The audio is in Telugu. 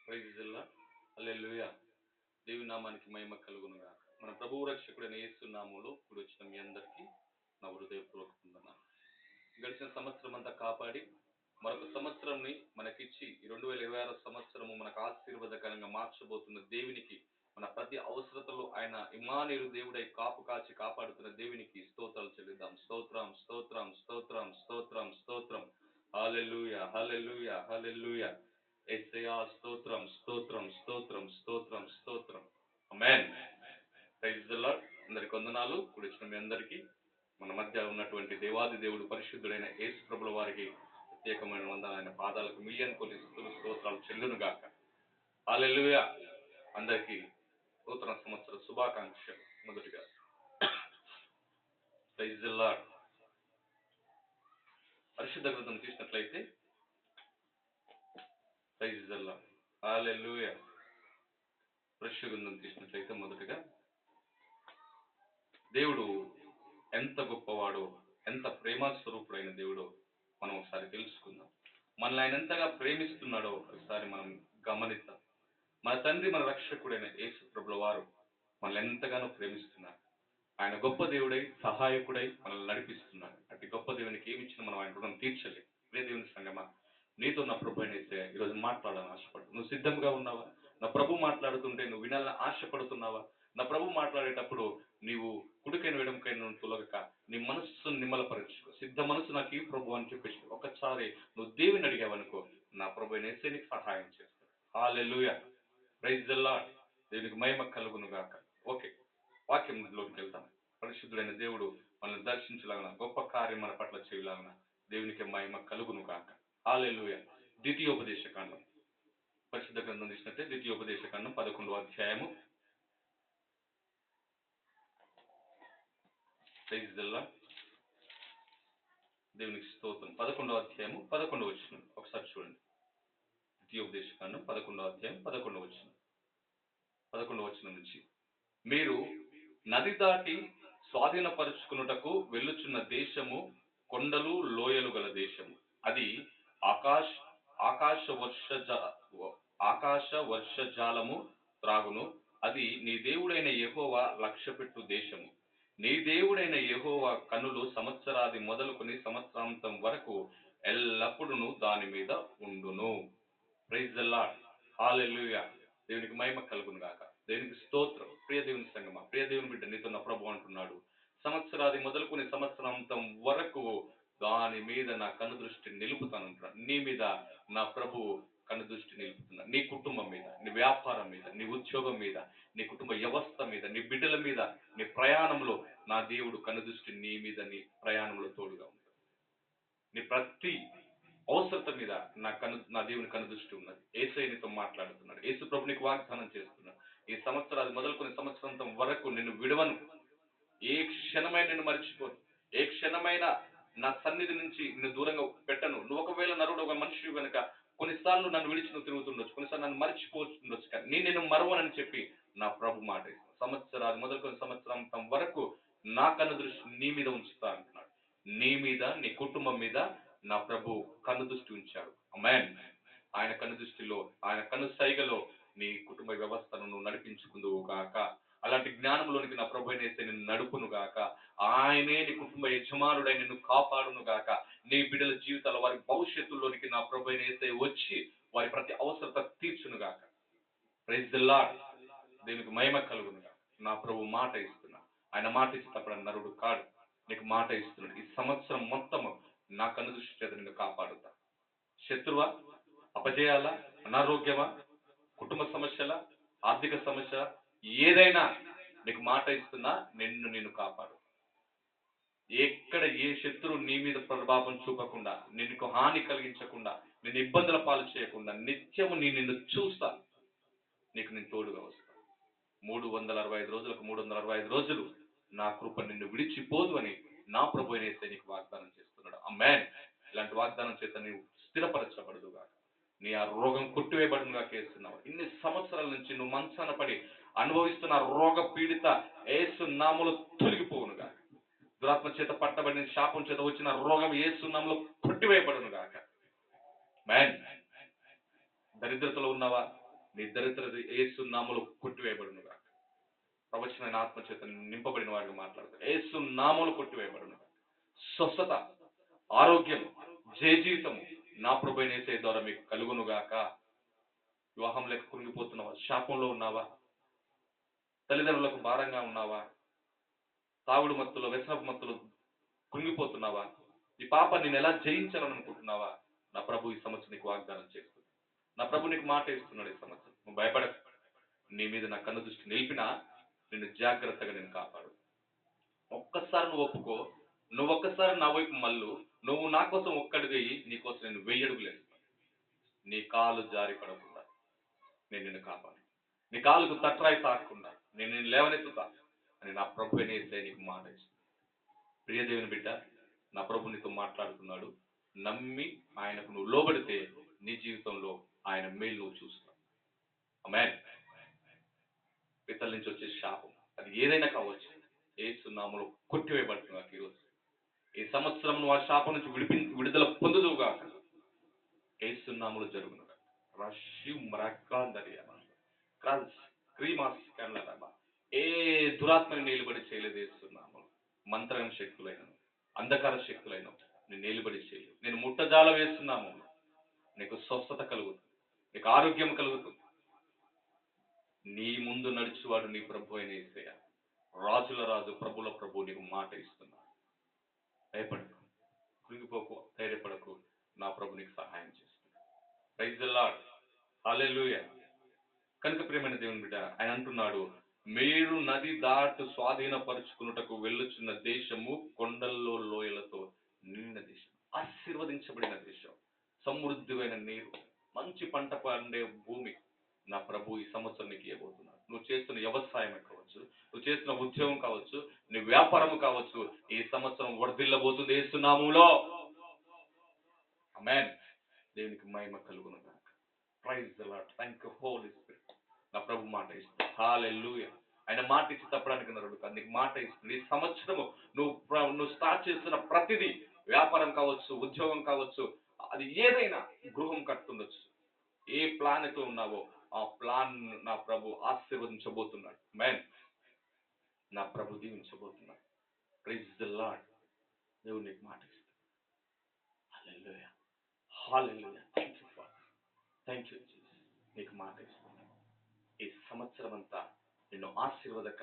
Praise the lord. హల్లెలూయా. దేవుని నామానికి మహిమ కలుగును గాక. మన ప్రభువు రక్షకుడైన యేసు నామములో కూడి వచ్చిన మీ అందరికీ నా హృదయపూర్వక వందనాలు. గడిచిన సంవత్సరం అంతా కాపాడి మరొక సంవత్సరంని మనకిచ్చి ఈ 2026 సంవత్సరము మనకు ఆశీర్వాదకరంగా మార్చబోతున్న దేవునికి, మన ప్రతి అవసరతలో ఆయన ఇమ్మానుయేలు దేవుడై కాపు కాచి కాపాడుతున్న దేవునికి స్తోత్రాలు చెల్లిద్దాం. స్తోత్రం, స్తోత్రం, స్తోత్రం, స్తోత్రం, స్తోత్రం. హల్లెలూయా, హల్లెలూయా, హల్లెలూయా. యేసయ్యా స్తోత్రం, స్తోత్రం, స్తోత్రం, స్తోత్రం, స్తోత్రం. ఆమేన్. Praise the lord. అందరికి వందనాలు. కూడి వచ్చిన మీ అందరికీ మన మధ్య ఉన్నటువంటి దేవాది దేవుడు పరిశుద్ధుడైన యేసు ప్రభుల వారికి ప్రత్యేకమైన వందనాలు. ఆయన పాదాలకు మిలియన్ కొద్ది స్తుతులు స్తోత్రాలు చెల్లును గాక. హల్లెలూయా. అందరికీ నూతన సంవత్సర శుభాకాంక్షలు. మొదటిగా ప్రైజ్ ది లార్డ్. పరిశుద్ధ గ్రంథం తీసినట్లయితే ప్రైజ్ ది లార్డ్. హల్లెలూయా. పరిశుద్ధ గ్రంథం తీసినట్లయితే మొదటగా దేవుడు ఎంత గొప్పవాడో, ఎంత ప్రేమ స్వరూపుడైన దేవుడో మనం ఒకసారి తెలుసుకుందాం. మనల్ని ఆయన ఎంతగా ప్రేమిస్తున్నాడో ఒకసారి మనం గమనిద్దాం. మన తండ్రి, మన రక్షకుడైన యేసు ప్రభుల వారు మనల్ని ఎంతగానో ప్రేమిస్తున్నారు. ఆయన గొప్ప దేవుడై, సహాయకుడై మనల్ని నడిపిస్తున్నాడు. అట్టి గొప్ప దేవునికి ఏమి ఇచ్చినా మనం ఆయన రుణం తీర్చలేదు. ప్రియ దేవుని సంగమా, నీతో నా ప్రభు అయితే ఈరోజు మాట్లాడాలని ఆశపడు. నువ్వు సిద్ధంగా ఉన్నావా? నా ప్రభు మాట్లాడుతుంటే నువ్వు వినాలని ఆశపడుతున్నావా? నా ప్రభు మాట్లాడేటప్పుడు నీవు కుడికైన ఎడమకైన తొలగక నీ మనస్సును నిమ్మలపరచుకో. సిద్ధ మనసు నాకు ఈ ప్రభు అని చెప్పేసి ఒకసారి నువ్వు దేవుని అడిగావనుకో, నా ప్రభు నేసే నీకు సహాయం చేస్తాడు. హల్లెలూయా. Praise the lord. దేవునికి మహిమ కలుగును గాక. ఓకే, వాక్యంలోకి వెళ్తాం. పరిశుద్ధుడైన దేవుడు మనల్ని దర్శించలాగన, గొప్ప కార్యం మన పట్ల చేయలాగన దేవునికి మహిమ కలుగును గాక. హల్లెలూయా. ద్వితీయోపదేశ కాండం, పరిశుద్ధ గ్రంథం తీసినట్టే ద్వితీయోపదేశ కాండం 11వ అధ్యాయము. Praise the lord. దేవునికి స్తోత్రం. 11వ అధ్యాయము 11వ వచనం ఒకసారి చూడండి. ద్వితీయోపదేశ కాండం 11వ అధ్యాయం 11వ వచనం. 11వ వచనం నుంచి, మీరు నది దాటి స్వాధీనపరుచుకున్నటకు వెళ్ళుచున్న దేశము కొండలు లోయలు గల దేశము. అది ఆకాశ వర్షజాలము త్రాగును. అది నీ దేవుడైన యెహోవా లక్ష్యపెట్టు దేశము. నీ దేవుడైన యెహోవా కన్నులు సంవత్సరాది మొదలుకొని సంవత్సరాంతం వరకు ఎల్లప్పుడూ దాని మీద ఉండును. Praise the lord. హల్లెలూయా. దేవునికి మహిమ కలుగును గాక. దేవునికి స్తోత్రం. ప్రియ దేవుని సంగమా, ప్రియ దేవుని బిడ్డ, నీతో నా ప్రభు అంటున్నాడు, సంవత్సరాది మొదలుకొని సంవత్సరాంతం వరకు దాని మీద నా కన్ను దృష్టి నిలుపుతానంటున్నాడు. నీ మీద నా ప్రభు కన్ను దృష్టి నిలుపుతున్నాడు. నీ కుటుంబం మీద, నీ వ్యాపారం మీద, నీ ఉద్యోగం మీద, నీ కుటుంబ వ్యవస్థ మీద, నీ బిడ్డల మీద, నీ ప్రయాణంలో నా దేవుడు కన్ను దృష్టి నీ మీద, నీ ప్రయాణంలో తోడుగా ఉంటాడు. నీ ప్రతి అవసరత మీద నా దేవుని కన్ను దృష్టి ఉన్నది. యేసయ్య నీతో మాట్లాడుతున్నాడు. యేసు ప్రభు నీకు వాగ్దానం చేస్తున్నాడు, ఈ సంవత్సరాలు మొదలుకొని సంవత్సరాంతం వరకు నిన్ను విడవను, ఏ క్షణమైన నిన్ను మర్చిపోను, ఏ క్షణమైన నా సన్నిధి నుంచి నిన్ను దూరంగా పెట్టను. నువ్వు ఒకవేళ నరుడు, ఒక మనిషి కనుక కొన్నిసార్లు నన్ను విడిచి నువ్వు తిరుగుతుండొచ్చు, కొన్నిసార్లు నన్ను మర్చిపోతుండొచ్చు, కానీ నిన్ను మరవనని చెప్పి నా ప్రభు మాట ఇస్తాను. సంవత్సరాలు మొదలుకొని సంవత్సరాంతం వరకు నా కన్ను దృష్టి నీ మీద ఉంచుతా అంటున్నాడు. నీ మీద, నీ కుటుంబం మీద నా ప్రభు కన్ను దృష్టి ఉంచాడు. ఆమేన్. ఆయన కన్ను దృష్టిలో, ఆయన కన్ను సైగలో నీ కుటుంబ వ్యవస్థను నువ్వు నడిపించుకుందువు గాక. అలాంటి జ్ఞానంలోనికి నా ప్రభు అయినేస్తే నిన్ను నడుపును గాక. ఆయనే నీ కుటుంబ యజమానుడై నిన్ను కాపాడును గాక. నీ బిడ్డల జీవితాల వారి భవిష్యత్తులోనికి నా ప్రభు అయినేస్తే వచ్చి వారి ప్రతి అవసరత తీర్చును గాక. Praise the Lord. దీనికి మహిమ కలుగును గాక. నా ప్రభు మాట ఇస్తున్నా. ఆయన మాట ఇచ్చేటప్పుడు నరుడు కాడు, నీకు మాట ఇస్తున్నాడు. ఈ సంవత్సరం మొత్తము నా కన్ను దృష్టి చేత నిన్ను కాపాడుతా. శత్రువా, అపజయాల, అనారోగ్యమా, కుటుంబ సమస్యల, ఆర్థిక సమస్య ఏదైనా నీకు మాట ఇస్తున్నా, నిన్ను కాపాడు. ఎక్కడ ఏ శత్రువు నీ మీద ప్రభావం చూపకుండా, నిన్ను హాని కలిగించకుండా, నిన్ను ఇబ్బందుల పాలు చేయకుండా నిత్యము నిన్ను చూస్తా, నీకు నేను తోడుగా వస్తా. 365 రోజులకు 365 రోజులు నా కృప నిన్ను విడిచిపోదు అని నా ప్రభు యేసయ్య నీకు వాగ్దానం చేస్తున్నాడు. ఆమేన్. ఇలాంటి వాగ్దానం చేత నీవు స్థిరపరచబడుదుగా, నీ ఆ రోగం కొట్టివేయబడునుగా చేస్తున్నావు. ఇన్ని సంవత్సరాల నుంచి నువ్వు మంచాన పడి అనుభవిస్తున్న రోగ పీడిత యేసు నామములో తొలగిపోవునుగా. దురాత్మ చేత పట్టబడిన శాపం చేత వచ్చిన రోగం యేసు నామములో కొట్టివేయబడునుగాక. ఆమేన్. దరిద్రతలో ఉన్నావా? నీ దరిద్రత యేసు నామములో కొట్టివేయబడును గాక. ప్రవచనమైన ఆత్మచేత నింపబడిన వారిగా మాట్లాడతారు. యేసు నామములో కొట్టివేయబడును గాక. స్వస్థత, ఆరోగ్యం, జయ జీవితము నా ప్రభువైన యేసయ్య ద్వారా మీకు కలుగును గాక. వివాహం లేక కృంగిపోతున్నావా? శాపంలో ఉన్నావా? తల్లిదండ్రులకు భారంగా ఉన్నావా? తాగుడు మత్తులో, వ్యసనపు మత్తులో కృంగిపోతున్నావా? ఈ పాప నేను ఎలా జయించాలని అనుకుంటున్నావా? నా ప్రభు ఈ సంవత్సరం నీకు వాగ్దానం చేస్తుంది. నా ప్రభు నీకు మాట ఇస్తున్నాడు ఈ సంవత్సరం. నువ్వు భయపడకు. నీ మీద నా కన్ను దృష్టి నిలిపినా నిన్ను జాగ్రత్తగా నేను కాపాడు. ఒక్కసారి నువ్వు ఒప్పుకో, నువ్వు ఒక్కసారి నా వైపు మళ్ళు, నువ్వు నా కోసం ఒక్కడిగా నీ కోసం నేను 1000 అడుగులు వేస్తాను. నీ కాలు జారి పడకుండా నేను నిన్ను కాపాడు. నీ కాలుకు తట్రాయి తాకకుండా నేను నిన్ను లేవనెత్తుతా అని నా ప్రభు యేసయ్య నీకు మాట ఇస్తుంది. ప్రియ దేవుని బిడ్డ, నా ప్రభు నీతో మాట్లాడుతున్నాడు. నమ్మి ఆయనకు నువ్వు లోబడితే నీ జీవితంలో ఆయన మేలు నువ్వు చూస్తావు. ఆమేన్. పితల నుంచి వచ్చే శాపం అది ఏదైనా కావచ్చు, యేసు నామములో కొట్టివేయబడుతున్నారు ఈరోజు. ఈ సంవత్సరం నువ్వు ఆ శాపం నుంచి విడుదల పొందుదువుగాక. యేసు నామములో జరుగును. రష్యు మరకాందరియా క్రాల్స్ క్రీమాస్ కన్నడమ ఏ దురాత్మని నిలబడి చేయలేదు యేసు నామములో. మంత్రం శక్తులైన, అంధకార శక్తులైన నేను నిలబడి చేయలేదు. నేను ముట్టజాల వేస్తున్నాము. నీకు స్వస్థత కలుగుతుంది, నీకు ఆరోగ్యం కలుగుతుంది. నీ ముందు నడిచేవాడు నీ ప్రభు అయిన యేసయ్య. రాజుల రాజు, ప్రభుల ప్రభు నీకు మాట ఇస్తున్నాడు. భయపడకు, కృంగిపోకు, ధైర్యపడకు. నా ప్రభు నీకు సహాయం చేస్తుంది. Praise the lord. హల్లెలూయా. కనుక ప్రియమైన దేవుని బిడ్డ, ఆయన అంటున్నాడు, మీరు నది దాటు స్వాధీనపరుచుకున్నటకు వెళ్ళుచున్న దేశము కొండల్లో లోయలతో నిండిన దేశం, ఆశీర్వదించబడిన దేశం, సమృద్ధిమైన నీరు, మంచి పంట పండే భూమి నా ప్రభు ఈ సంవత్సరం నీకు ఇవ్వబోతున్నాడు. నువ్వు చేస్తున్న వ్యవసాయం కావచ్చు, నువ్వు చేస్తున్న ఉద్యోగం కావచ్చు, నీ వ్యాపారం కావచ్చు, ఈ సంవత్సరం వర్ధిల్లబోతుంది యేసు నామములో. ఆమేన్. దేవునికి మహిమ కలుగును గాక. Praise the Lord. Thank you Holy Spirit. నా ప్రభు మాట ఇస్తుంది. హల్లెలూయా. ఆయన మాట ఇచ్చి తప్పడానికి నరుడు కాదు. నీకు మాట ఇస్తుంది. ఈ సంవత్సరము నువ్వు స్టార్ట్ చేస్తున్న ప్రతిదీ, వ్యాపారం కావచ్చు, ఉద్యోగం కావచ్చు, అది ఏదైనా, గృహం కట్టుండొచ్చు, ఏ ప్లాన్ తో ఉన్నావో ఆ ప్లాన్ నా ప్రభు ఆశీర్వదించబోతున్నాడు. ఆమేన్. నా ప్రభు దీవించబోతున్నాడు. Praise the lord. దేవుడు నీకు మాట ఇస్తుంది. Hallelujah. Hallelujah. Thank you father. Thank you Jesus. నీకు మాట ఇస్తున్నాను. ఈ సంవత్సరం అంతా నిన్ను ఆశీర్వాదకరంగా